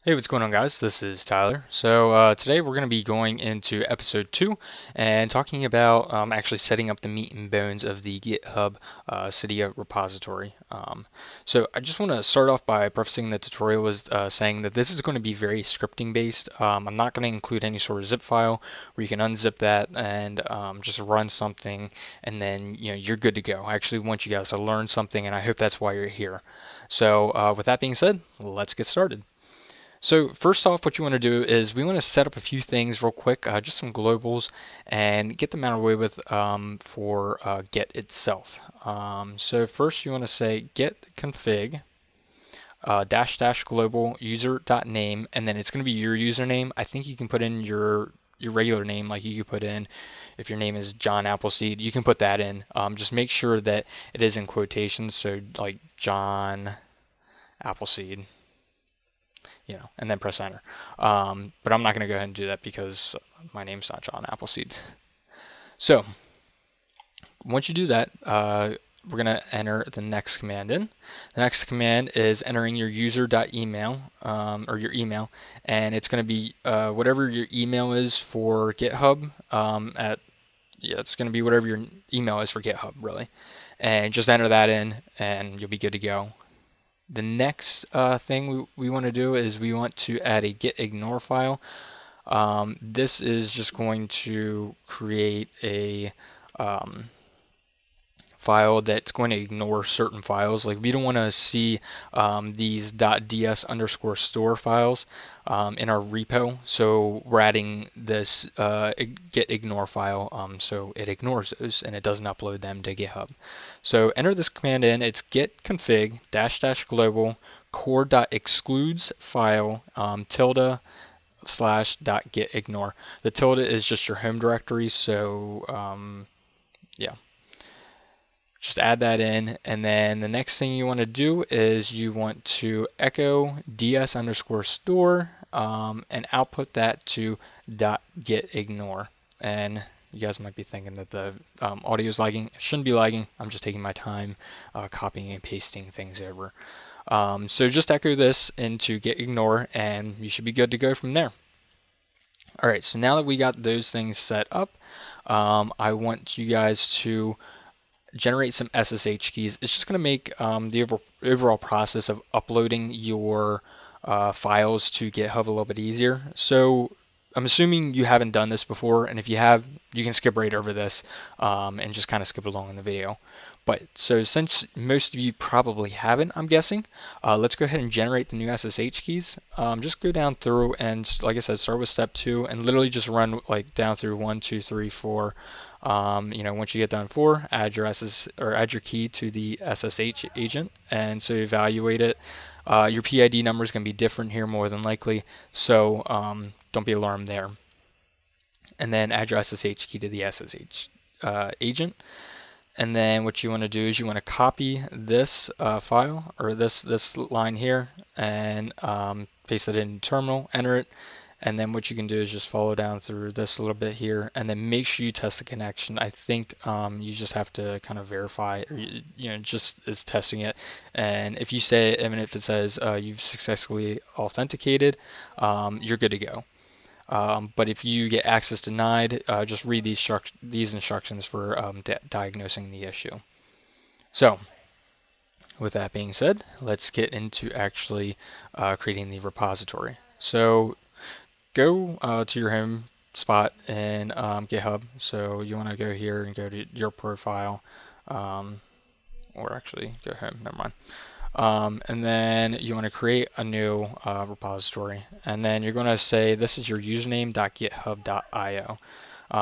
Hey, what's going on, guys? This is Tyler. Today we're going to be going into episode 2 and talking about actually setting up the meat and bones of the GitHub Cydia repository. I just want to start off by prefacing the tutorial with saying that this is going to be very scripting based. I'm not going to include any sort of zip file where you can unzip that and just run something, and then you're good to go. I actually want you guys to learn something, and I hope that's why you're here. With that being said, let's get started. So first off, what you want to do is we want to set up a few things real quick, just some globals, and get them out of the way with for Git itself. So first you want to say git config dash dash global user dot name, and then it's going to be your username. I think you can put in your regular name, like you could put in if your name is John Appleseed, you can put that in. Just make sure that it is in quotations, so like John Appleseed, and then press enter. But I'm not going to go ahead and do that because my name's not John Appleseed. So once you do that, we're going to enter the next command in. The next command is entering your user.email or your email, and it's going to be whatever your email is for GitHub. It's going to be whatever your email is for GitHub, really, and just enter that in, and you'll be good to go. The next thing we want to do is we want to add a Git Ignore file. This is just going to create a file that's going to ignore certain files. Like, we don't want to see these .ds underscore store files in our repo, so we're adding this git ignore file so it ignores those and it doesn't upload them to GitHub. So enter this command in. It's git config dash dash global core.excludes file tilde slash dot git ignore. The tilde is just your home directory, so yeah. Just add that in, and then the next thing you want to do is you want to echo ds underscore store and output that to .git ignore. And you guys might be thinking that the audio is lagging. It shouldn't be lagging. I'm just taking my time copying and pasting things over. So just echo this into git ignore, and you should be good to go from there. All right, so now that we got those things set up, I want you guys to generate some SSH keys. It's just going to make the overall process of uploading your files to GitHub a little bit easier. So I'm assuming you haven't done this before, and if you have, you can skip right over this and just kind of skip along in the video. But so since most of you probably haven't, I'm guessing, let's go ahead and generate the new SSH keys. Just go down through and, like I said, start with step 2 and literally just run like down through 1, 2, 3, 4. Once you get done 4, add your key to the SSH agent, and so evaluate it. Your PID number is going to be different here more than likely, so don't be alarmed there. And then add your SSH key to the SSH agent. And then what you want to do is you want to copy this file, or this line here, and paste it in terminal, enter it, and then what you can do is just follow down through this a little bit here, and then make sure you test the connection. I think you just have to kind of verify, or just is testing it. And if you say, and if it says you've successfully authenticated, you're good to go. But if you get access denied, just read these instructions for diagnosing the issue. So, with that being said, let's get into actually creating the repository. So, go to your home spot in GitHub. So you want to go here and go to your profile, or actually go home, never mind. And then you want to create a new repository, and then you're going to say this is your username.github.io.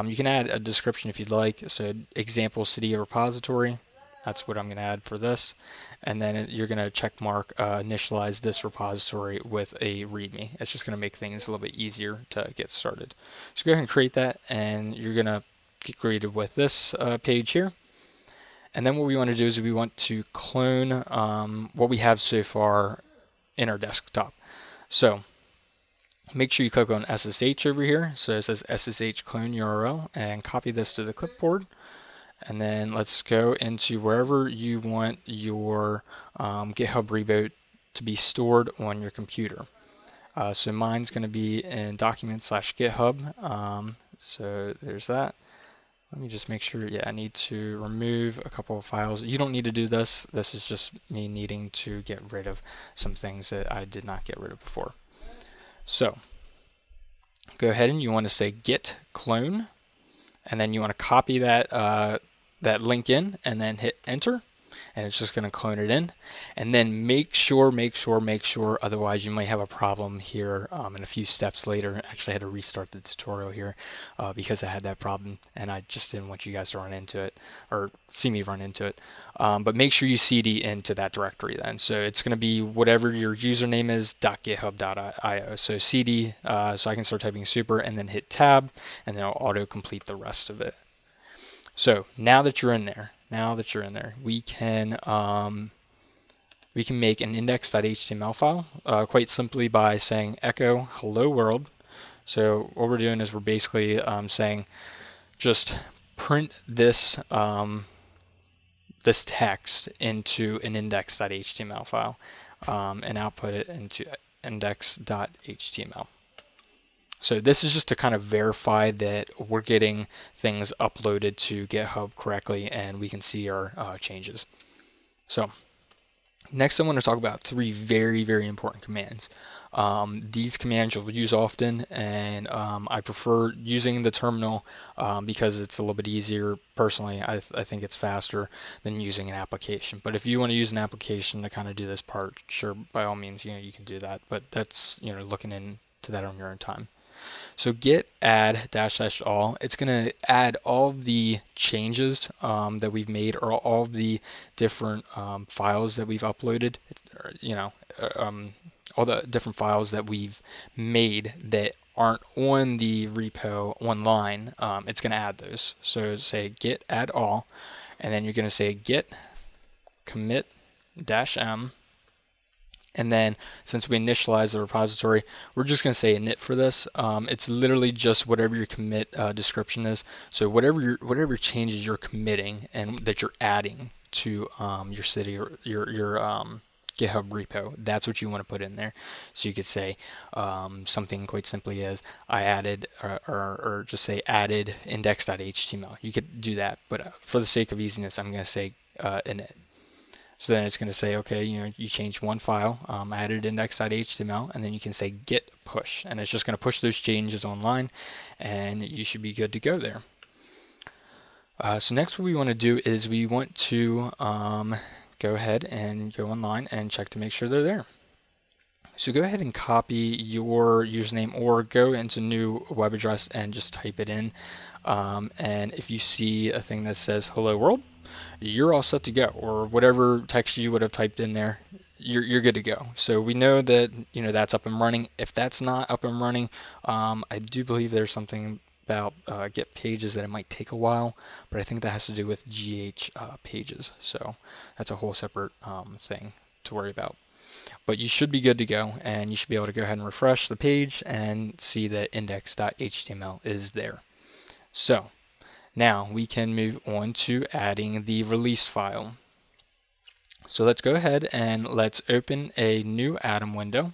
You can add a description if you'd like. So example Cydia repository, that's what I'm going to add for this. And then you're going to check mark initialize this repository with a README. It's just going to make things a little bit easier to get started. So go ahead and create that, and you're going to get greeted with this page here. And then what we want to do is we want to clone what we have so far in our desktop. So make sure you click on SSH over here. So it says SSH clone URL, and copy this to the clipboard. And then let's go into wherever you want your GitHub repo to be stored on your computer. So mine's going to be in documents/GitHub. So there's that. Let me just make sure. Yeah, I need to remove a couple of files. You don't need to do this. This is just me needing to get rid of some things that I did not get rid of before. So go ahead and you want to say git clone, and then you want to copy that link in, and then hit enter, and it's just going to clone it in. And then make sure, otherwise you might have a problem here in a few steps later. Actually, I had to restart the tutorial here because I had that problem, and I just didn't want you guys to run into it or see me run into it. But make sure you cd into that directory then. So it's going to be whatever your username is, .github.io. So cd, so I can start typing super, and then hit tab, and then it'll auto-complete the rest of it. So now that you're in there, we can make an index.html file quite simply by saying echo hello world. So what we're doing is we're basically saying just print this this text into an index.html file and output it into index.html. So this is just to kind of verify that we're getting things uploaded to GitHub correctly and we can see our changes. So next I want to talk about 3 very, very important commands. These commands you'll use often, and I prefer using the terminal because it's a little bit easier. Personally, I think it's faster than using an application. But if you want to use an application to kind of do this part, sure, by all means, you can do that. But that's, looking into that on your own time. So git add -- all, it's going to add all the changes that we've made, or all of the different files that we've uploaded, all the different files that we've made that aren't on the repo online. It's going to add those. So say git add all, and then you're going to say git commit -m. And then since we initialize the repository, we're just going to say init for this. It's literally just whatever your commit description is. So whatever changes you're committing and that you're adding to your Cydia or your GitHub repo, that's what you want to put in there. So you could say something quite simply as I added, or just say added index.html. You could do that, but for the sake of easiness, I'm going to say init. So then it's going to say, okay, you changed one file, added index.html, and then you can say git push, and it's just going to push those changes online, and you should be good to go there. So next what we want to do is we want to go ahead and go online and check to make sure they're there. So go ahead and copy your username, or go into new web address and just type it in. And if you see a thing that says hello world, you're all set to go, or whatever text you would have typed in there, you're good to go. So we know that that's up and running. If that's not up and running, I do believe there's something about get pages that it might take a while, but I think that has to do with GH pages. So that's a whole separate thing to worry about. But you should be good to go, and you should be able to go ahead and refresh the page and see that index.html is there. So now we can move on to adding the release file. So let's go ahead and let's open a new Atom window.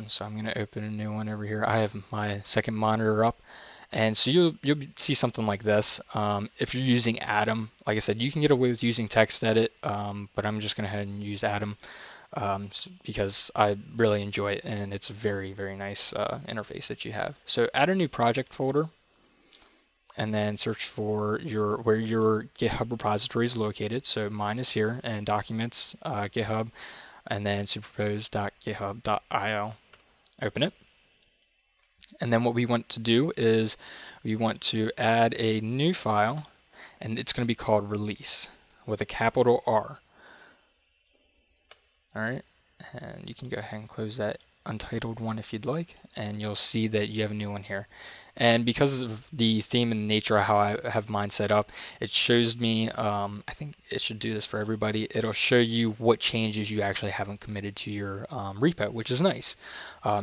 So I'm going to open a new one over here. I have my second monitor up, and so you'll see something like this. If you're using Atom, like I said, you can get away with using TextEdit, but I'm just going to go ahead and use Atom because I really enjoy it, and it's a very, very nice interface that you have. So add a new project folder, and then search for where your GitHub repository is located. So mine is here, and documents, GitHub, and then superpose.github.io. Open it. And then what we want to do is we want to add a new file, and it's going to be called release with a capital R. All right, and you can go ahead and close that untitled one if you'd like, and you'll see that you have a new one here. And because of the theme and nature of how I have mine set up, it shows me, I think it should do this for everybody, it'll show you what changes you actually haven't committed to your repo, which is nice.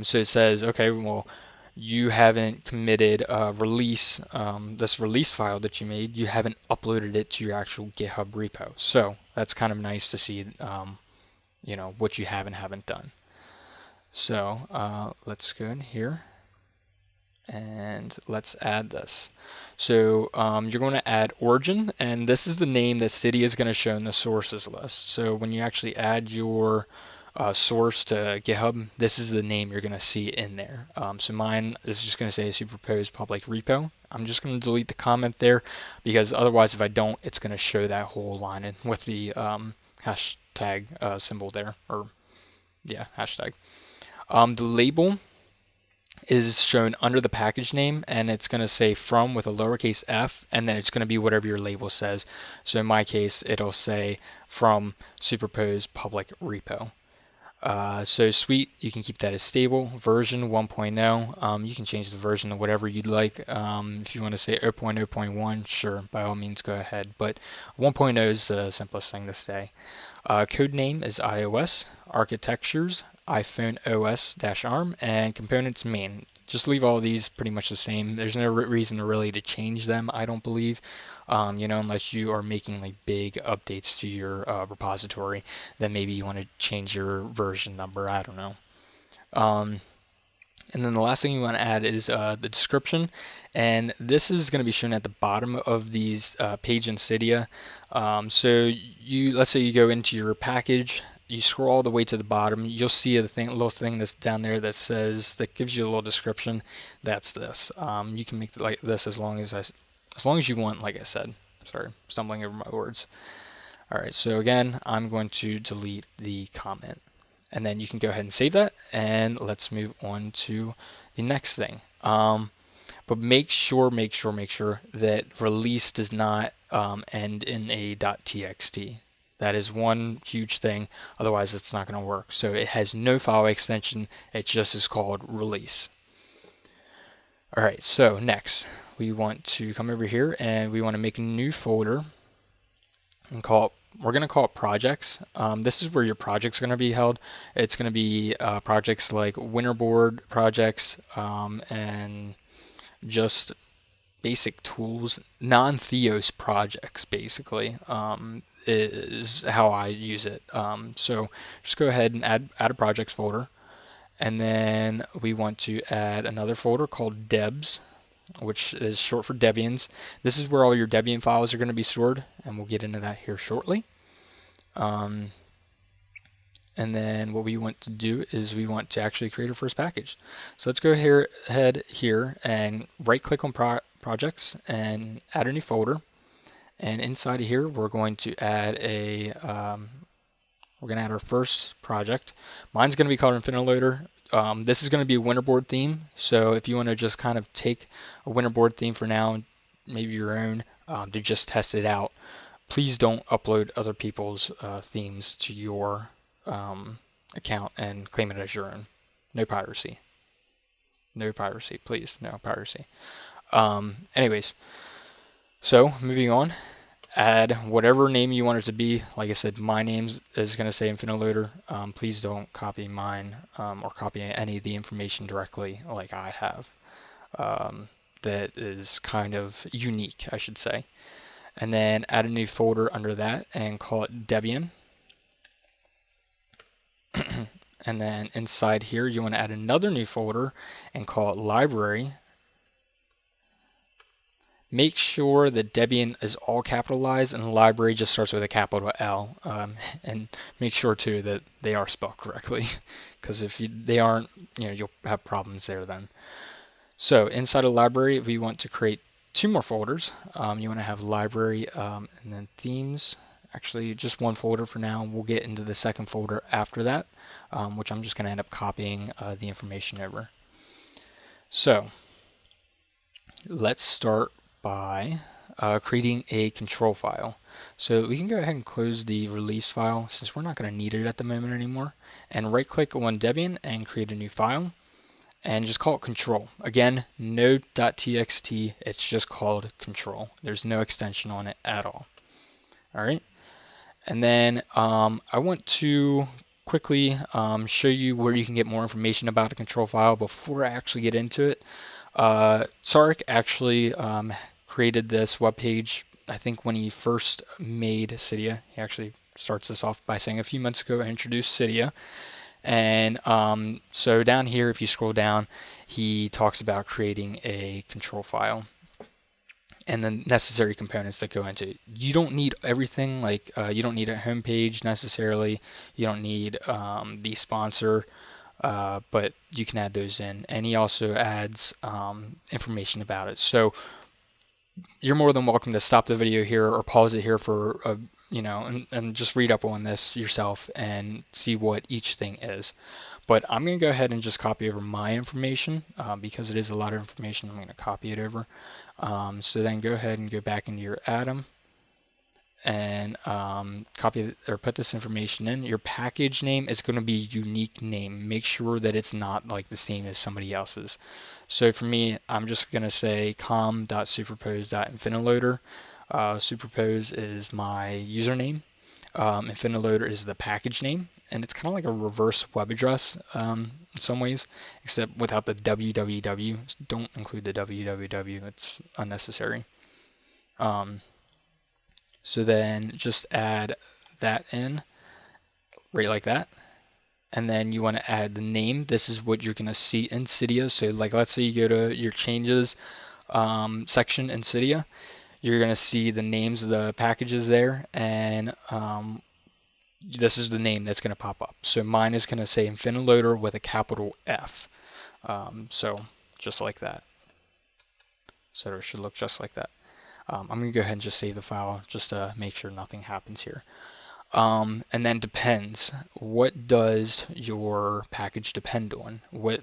So it says, okay, well, you haven't committed release, this release file that you made, you haven't uploaded it to your actual GitHub repo. So that's kind of nice to see, what you have and haven't done. So let's go in here and let's add this. So you're going to add origin, and this is the name that Cydia is going to show in the sources list. So when you actually add your source to GitHub, this is the name you're going to see in there. So mine is just going to say superposed public repo. I'm just going to delete the comment there because otherwise if I don't, it's going to show that whole line in with the hashtag symbol there, or yeah, hashtag. The label is shown under the package name, and it's going to say from with a lowercase f, and then it's going to be whatever your label says. So in my case, it'll say from superposed public repo. So suite, you can keep that as stable. Version 1.0, you can change the version to whatever you'd like. If you want to say 0.0.1, sure, by all means go ahead. But 1.0 is the simplest thing to say. Code name is iOS, architectures, iPhone OS-ARM, and components main. Just leave all these pretty much the same. There's no reason really to change them, I don't believe, unless you are making like big updates to your repository. Then maybe you want to change your version number. I don't know. And then the last thing you want to add is the description, and this is going to be shown at the bottom of these page in Cydia. So let's say you go into your package, you scroll all the way to the bottom, you'll see a little thing that's down there that gives you a little description. That's this. You can make it like this as long as you want. Like I said, sorry, stumbling over my words. All right. So again, I'm going to delete the comment. And then you can go ahead and save that, and let's move on to the next thing. But make sure that release does not end in a .txt. That is one huge thing, otherwise it's not going to work. So it has no file extension, it just is called release. All right, so next we want to come over here and we want to make a new folder and we're going to call it projects. This is where your projects are going to be held. It's going to be projects like Winterboard projects and just basic tools, non-Theos projects basically is how I use it. So just go ahead and add a projects folder, and then we want to add another folder called Debs, which is short for Debians. This is where all your Debian files are going to be stored, and we'll get into that here shortly. And then what we want to do is we want to actually create our first package. So let's go ahead here and right click on projects and add a new folder. And inside of here we're going to add our first project. Mine's going to be called InfiniLoader. This is going to be a Winterboard theme, so if you want to just kind of take a Winterboard theme for now, maybe your own, to just test it out, please don't upload other people's themes to your account and claim it as your own. No piracy. No piracy, please. No piracy. Anyways, so moving on. Add whatever name you want it to be. Like I said, my name is going to say InfiniLoader. Please don't copy mine or copy any of the information directly like I have. That is kind of unique, I should say. And then add a new folder under that and call it Debian. And then inside here, you want to add another new folder and call it Library. Make sure that Debian is all capitalized and library just starts with a capital L. And make sure too that they are spelled correctly, because if they aren't, you'll have problems there then. So inside of library, we want to create two more folders. You want to have library and then themes. Actually, just one folder for now. We'll get into the second folder after that, which I'm just going to end up copying the information over. So let's start by creating a control file. So we can go ahead and close the release file since we're not going to need it at the moment anymore, and right click on Debian and create a new file and just call it control. Again, no .txt, it's just called control. There's no extension on it at all. Alright, and then I want to quickly show you where you can get more information about a control file before I actually get into it. Sarek actually created this web page, I think when he first made Cydia. He actually starts this off by saying a few months ago I introduced Cydia, And so down here, if you scroll down, he talks about creating a control file and the necessary components that go into it. You don't need everything, like you don't need a home page necessarily. You don't need the sponsor, but you can add those in. And he also adds information about it. So you're more than welcome to stop the video here or pause it here for a and just read up on this yourself and see what each thing is. But I'm going to go ahead and just copy over my information because it is a lot of information. I'm going to copy it over. So then go ahead and go back into your Atom and copy or put this information in. Your package name is going to be a unique name. Make sure that it's not like the same as somebody else's. So for me, I'm just going to say com.superpose.infiniloader. Superpose is my username. Infiniloader is the package name, and it's kind of like a reverse web address in some ways, except without the www. Don't include the www, it's unnecessary. So then just add that in, right like that. And then you want to add the name. This is what you're going to see in Cydia. So like let's say you go to your changes section in Cydia. You're going to see the names of the packages there, and this is the name that's going to pop up. So mine is going to say Infiniloader with a capital F. So just like that. So it should look just like that. I'm going to go ahead and just save the file just to make sure nothing happens here. And then depends. What does your package depend on? What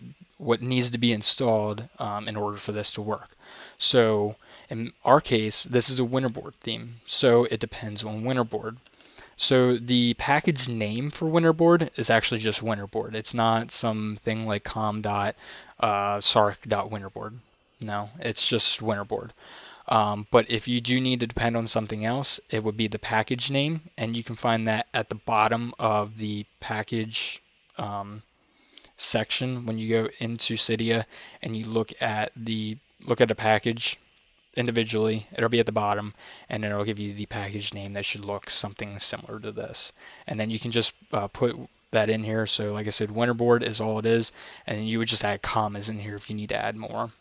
needs to be installed in order for this to work? So in our case, this is a Winterboard theme, so it depends on Winterboard. So the package name for Winterboard is actually just Winterboard. It's not something like com.sarc.winterboard. No, it's just Winterboard. But if you do need to depend on something else, it would be the package name, and you can find that at the bottom of the package section when you go into Cydia and you look at a package individually. It'll be at the bottom, and it'll give you the package name that should look something similar to this. And then you can just put that in here. So like I said, Winterboard is all it is, and you would just add commas in here if you need to add more.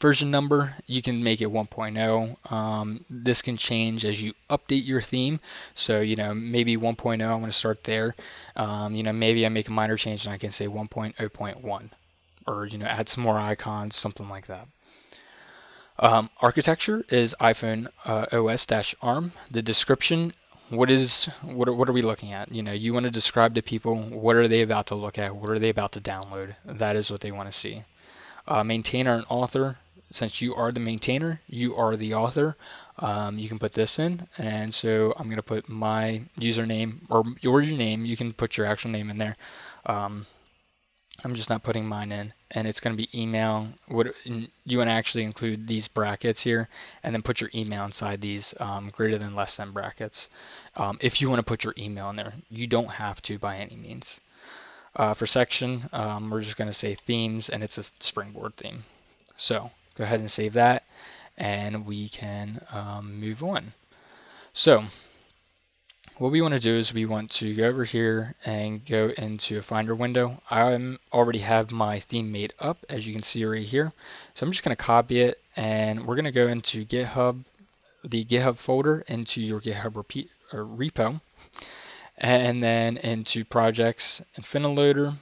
Version number, you can make it 1.0. This can change as you update your theme. So, maybe 1.0, I'm going to start there. Maybe I make a minor change and I can say 1.0.1 or, add some more icons, something like that. Architecture is iPhone OS-ARM. The description, what are we looking at? You want to describe to people what are they about to look at, what are they about to download. That is what they want to see. Maintainer and author, since you are the maintainer, you are the author. You can put this in, and so I'm going to put my username or your name. You can put your actual name in there. I'm just not putting mine in, and it's going to be email. You want to actually include these brackets here, and then put your email inside these greater than less than brackets. If you want to put your email in there, you don't have to by any means. For section, we're just going to say themes, and it's a Springboard theme. So go ahead and save that, and we can move on. So what we want to do is we want to go over here and go into a Finder window. I already have my theme made up, as you can see right here. So I'm just going to copy it, and we're going to go into GitHub, the GitHub folder, into your GitHub repo. And then into projects, Infiniloader,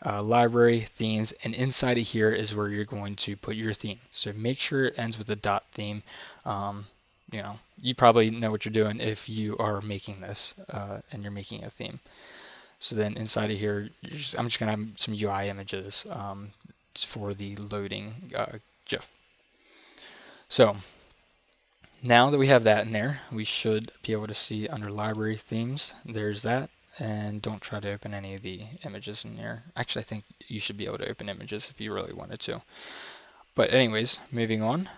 library, themes, and inside of here is where you're going to put your theme. So make sure it ends with a dot theme. You probably know what you're doing if you are making this and you're making a theme. So then inside of here, I'm just going to have some UI images for the loading GIF. So now that we have that in there, we should be able to see under library themes, there's that, and don't try to open any of the images in here. Actually, I think you should be able to open images if you really wanted to. But anyways, moving on,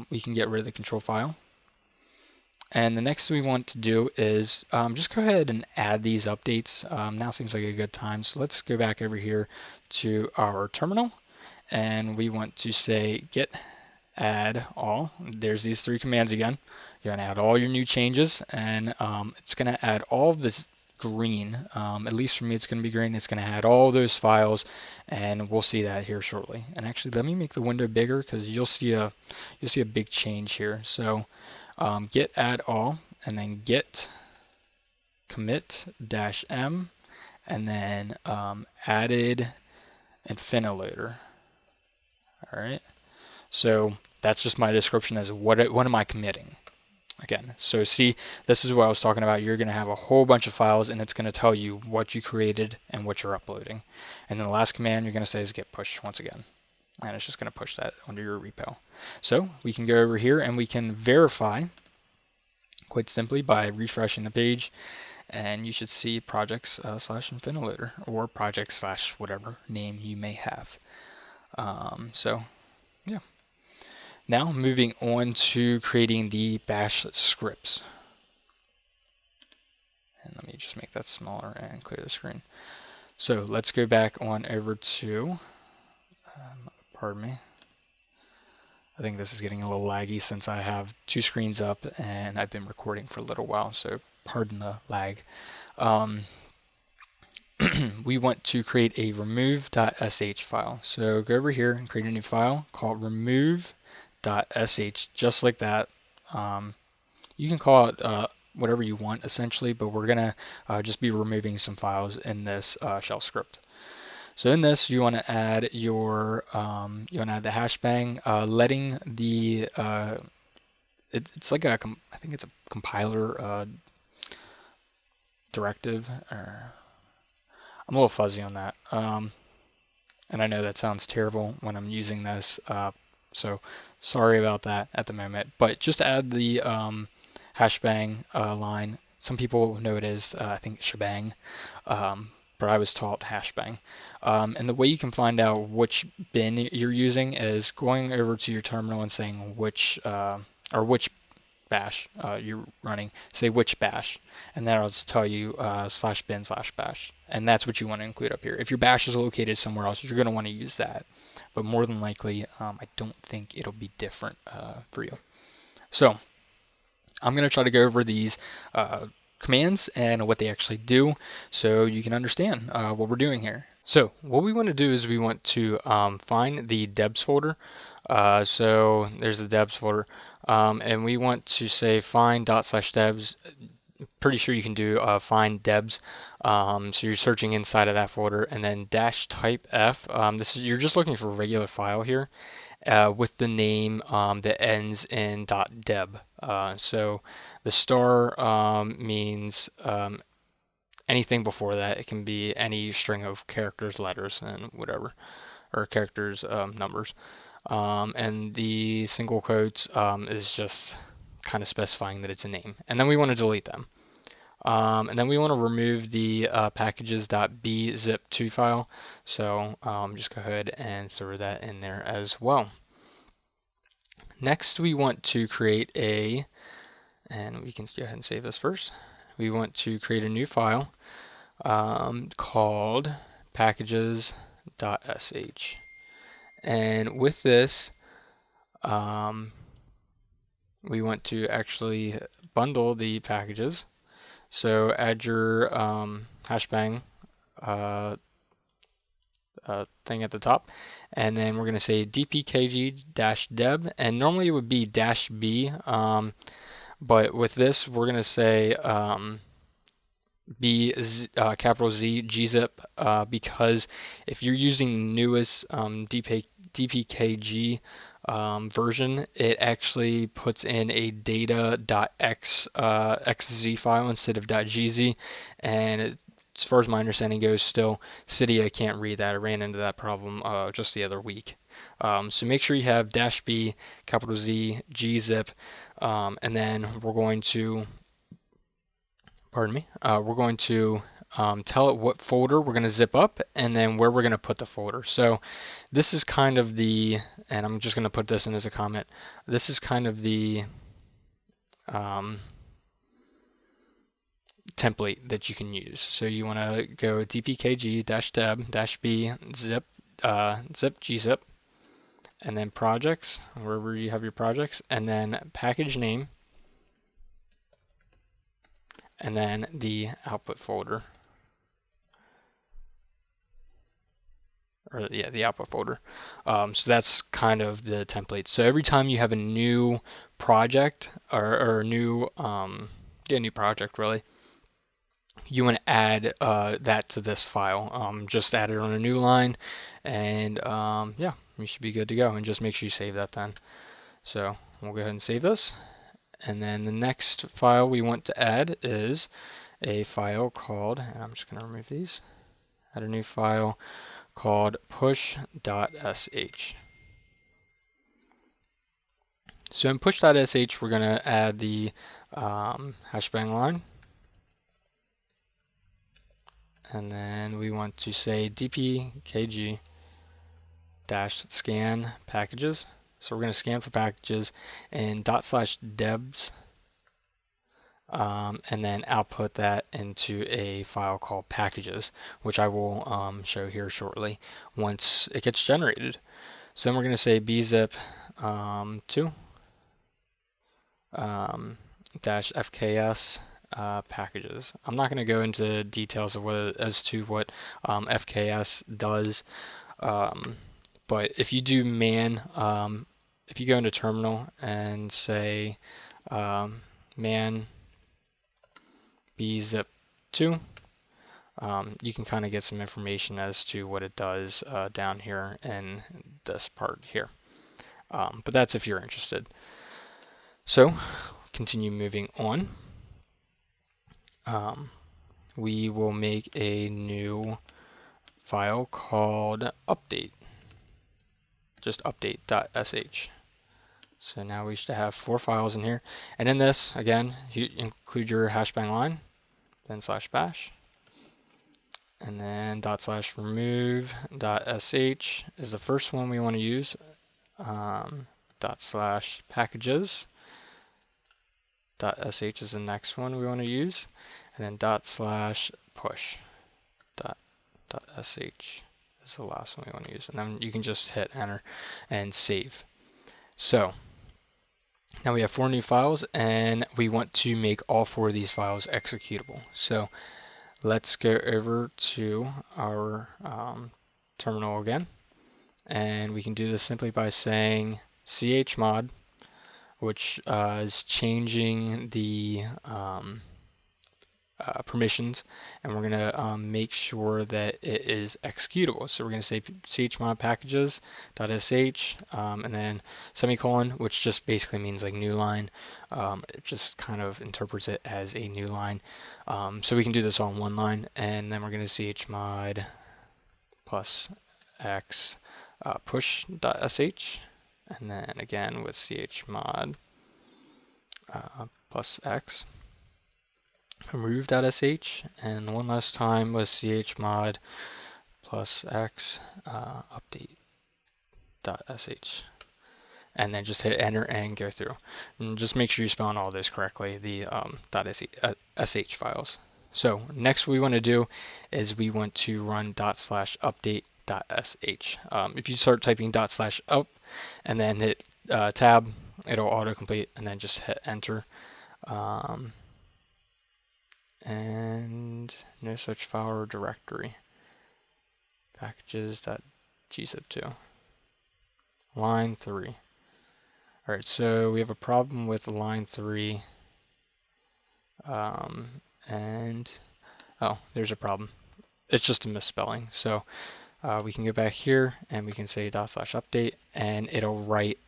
we can get rid of the control file. And the next thing we want to do is just go ahead and add these updates. Now seems like a good time. So let's go back over here to our terminal, and we want to say git add all. There's these three commands again. You're going to add all your new changes, and it's going to add all of this green. At least for me, it's going to be green. It's going to add all those files, and we'll see that here shortly. And actually, let me make the window bigger because you'll see a big change here. So git add all, and then git commit -m, and then added Infinitoloader. All right. So that's just my description as what am I committing. Again, so see, this is what I was talking about. You're going to have a whole bunch of files, and it's going to tell you what you created and what you're uploading. And then the last command you're going to say is git push once again. And it's just going to push that under your repo. So we can go over here and we can verify quite simply by refreshing the page. And you should see projects /Infinitoloader or projects / whatever name you may have. So yeah. Now moving on to creating the bash scripts. And let me just make that smaller and clear the screen. So let's go back on over to, pardon me. I think this is getting a little laggy since I have two screens up and I've been recording for a little while, so pardon the lag. We want to create a remove.sh file. So go over here and create a new file called remove.sh, just like that. You can call it whatever you want essentially, but we're gonna just be removing some files in this shell script. So in this, you want to add your the hashbang, letting the it's like I think it's a compiler directive. I'm a little fuzzy on that, and I know that sounds terrible when I'm using this. So sorry about that at the moment, but just add the hashbang line. Some people know it as I think shebang, but I was taught hashbang. And the way you can find out which bin you're using is going over to your terminal and saying which bash you're running. Say which bash, and that'll just tell you /bin/bash, and that's what you want to include up here. If your bash is located somewhere else, you're going to want to use that, but more than likely, I don't think it'll be different for you. So I'm going to try to go over these commands and what they actually do so you can understand what we're doing here. So what we want to do is we want to find the debs folder. So there's the debs folder, and we want to say find./debs. Pretty sure you can do find debs. So you're searching inside of that folder, and then -type-f. This is, you're just looking for a regular file here with the name that ends in .deb. So the star means anything before that. It can be any string of characters, letters, and whatever, or characters, numbers. And the single quotes is just kind of specifying that it's a name. And then we want to delete them. And then we want to remove the packages.bzip2 file. So just go ahead and throw that in there as well. Next, we want to create and we can go ahead and save this first. We want to create a new file called packages.sh. And with this, we want to actually bundle the packages. So add your hashbang thing at the top, and then we're going to say dpkg-deb, and normally it would be -b, but with this we're going to say capital Z gzip, because if you're using the newest dpkg version, it actually puts in a data.xz file instead of .gz, and as far as my understanding goes, still Cydia can't read that. I ran into that problem just the other week. So make sure you have -b, capital Z, gzip, and then we're going to, we're going to tell it what folder we're going to zip up and then where we're going to put the folder. So this is kind of the, and I'm just going to put this in as a comment, this is kind of the template that you can use. So you want to go dpkg-deb-b zip gzip, and then projects, wherever you have your projects, and then package name, and then the output folder. Or yeah, the output folder. So that's kind of the template. So every time you have a new project or a new new project really, you want to add that to this file. Just add it on a new line, and yeah, you should be good to go. And just make sure you save that then. So we'll go ahead and save this. And then the next file we want to add is a file called, and I'm just going to remove these, add a new file called push.sh. So in push.sh, we're going to add the hashbang line. And then we want to say dpkg -scan packages. So we're going to scan for packages in /debs, and then output that into a file called packages, which I will show here shortly once it gets generated. So then we're going to say bzip 2 -fks packages. I'm not going to go into details of as to what fks does, but if you do if you go into terminal and say man bzip2, you can kind of get some information as to what it does down here in this part here. But that's if you're interested. So continue moving on. We will make a new file called update, just update.sh. So now we should have 4 files in here, and in this, again, you include your hashbang line, then /bash, and then /remove.sh is the first one we want to use, /packages.sh is the next one we want to use, and then /push.sh is the last one we want to use, and then you can just hit enter and save. So now we have 4 new files, and we want to make all 4 of these files executable. So let's go over to our terminal again, and we can do this simply by saying chmod, which is changing the permissions, and we're going to make sure that it is executable. So we're going to say chmod packages.sh, and then semicolon, which just basically means like new line. It just kind of interprets it as a new line. So we can do this all in one line, and then we're going to chmod plus x push.sh, and then again with chmod plus x remove.sh, and one last time with chmod plus x update.sh, and then just hit enter and go through. And just make sure you're spelling all this correctly, the .sh files. So next what we want to do is we want to run /update.sh. If you start typing /up and then hit tab, it'll autocomplete, and then just hit enter. And no such file or directory. Packages.gzip2. Line 3. Alright, so we have a problem with line 3. And oh, there's a problem. It's just a misspelling. So we can go back here and we can say /update, and it'll write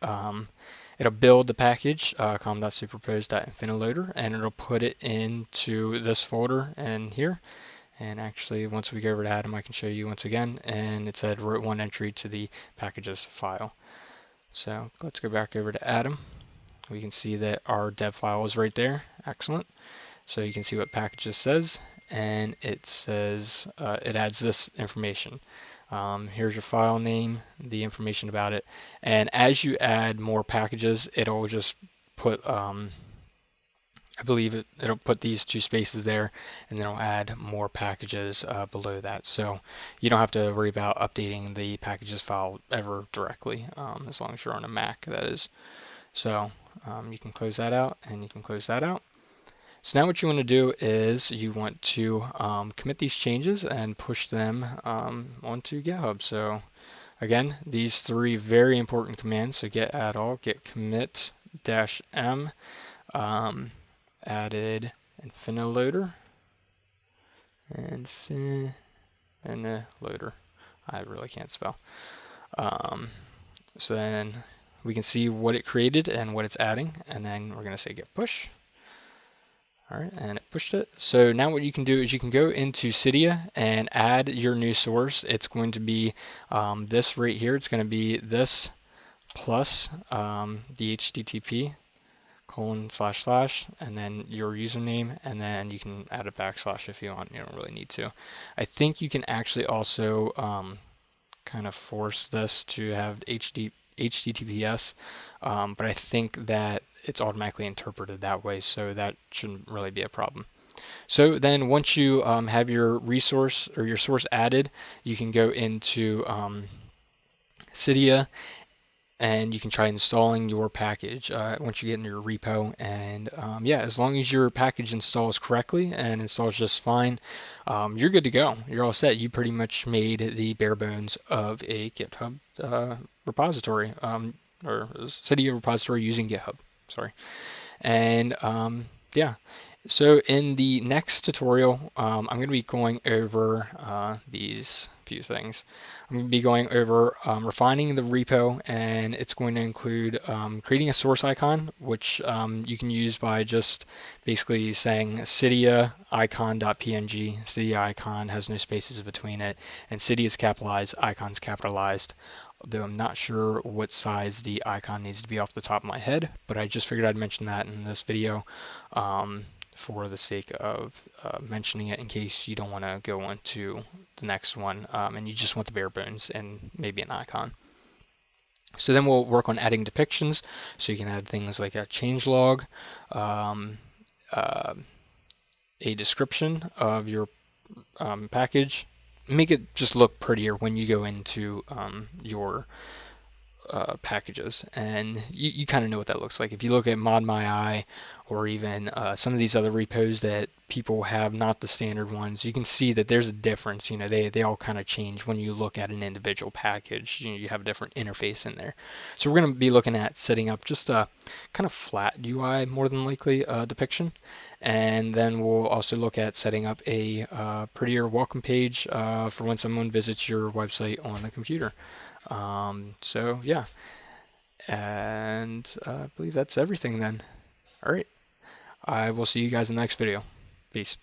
it'll build the package com.superpose.infiniteloader, and it'll put it into this folder and here. And actually, once we go over to Atom, I can show you once again, and it said wrote 1 entry to the packages file. So let's go back over to Atom. We can see that our dev file is right there. Excellent. So you can see what packages says, and it says it adds this information. Here's your file name, the information about it, and as you add more packages, it'll just put I believe it'll put these 2 spaces there, and then it'll add more packages below that. So you don't have to worry about updating the packages file ever directly, as long as you're on a Mac, that is. So you can close that out, and you can close that out. So now what you want to do is you want to commit these changes and push them onto GitHub. So again, these three very important commands. So git add all, git commit -m, added infinitoloader, infinitoloader. I really can't spell. So then we can see what it created and what it's adding, and then we're going to say git push. All right, and it pushed it. So now what you can do is you can go into Cydia and add your new source. It's going to be this right here. It's going to be this plus the HTTP : / and then your username, and then you can add a / if you want. You don't really need to. I think you can actually also kind of force this to have HTTPS, but I think that it's automatically interpreted that way, so that shouldn't really be a problem. So then once you have your resource or your source added, you can go into Cydia and you can try installing your package once you get into your repo. And yeah, as long as your package installs correctly and installs just fine, you're good to go. You're all set. You pretty much made the bare bones of a GitHub repository, or Cydia repository using GitHub. Sorry. And yeah. So in the next tutorial, I'm going to be going over these few things. I'm going to be going over refining the repo, and it's going to include creating a source icon, which you can use by just basically saying Cydia icon.png. Cydia icon has no spaces between it, and Cydia is capitalized, icon's capitalized. Though I'm not sure what size the icon needs to be off the top of my head, but I just figured I'd mention that in this video for the sake of mentioning it in case you don't want to go on to the next one and you just want the bare bones and maybe an icon. So then we'll work on adding depictions, so you can add things like a changelog, a description of your package. Make it just look prettier when you go into your packages, and you kind of know what that looks like. If you look at ModMyEye or even some of these other repos that people have, not the standard ones, you can see that there's a difference. You know, they all kind of change when you look at an individual package. You know, you have a different interface in there. So we're going to be looking at setting up just a kind of flat UI, more than likely, depiction. And then we'll also look at setting up a prettier welcome page for when someone visits your website on the computer. So yeah, and I believe that's everything then. All right, I will see you guys in the next video. Peace.